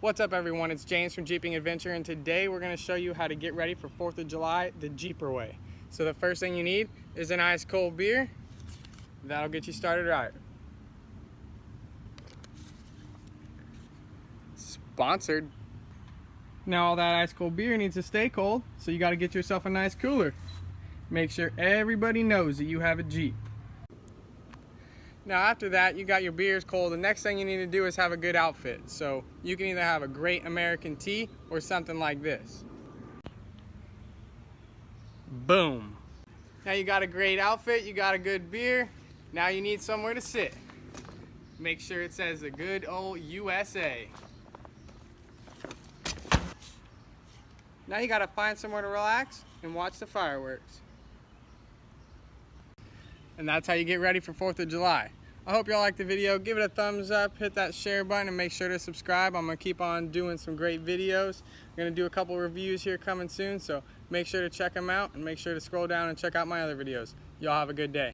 What's up everyone, it's James from Jeeping Adventure, and today we're going to show you how to get ready for 4th of July the Jeeper way. So the first thing you need is an ice cold beer. That'll get you started right. Sponsored. Now all that ice cold beer needs to stay cold, so you got to get yourself a nice cooler. Make sure everybody knows that you have a Jeep. Now after that, you got your beers cold. The next thing you need to do is have a good outfit. So you can either have a great American tee or something like this. Boom. Now you got a great outfit, you got a good beer. Now you need somewhere to sit. Make sure it says the good old USA. Now you gotta find somewhere to relax and watch the fireworks. And that's how you get ready for 4th of July. I hope y'all liked the video. Give it a thumbs up, hit that share button, and make sure to subscribe. I'm going to keep on doing some great videos. I'm going to do a couple reviews here coming soon, so make sure to check them out and make sure to scroll down and check out my other videos. Y'all have a good day.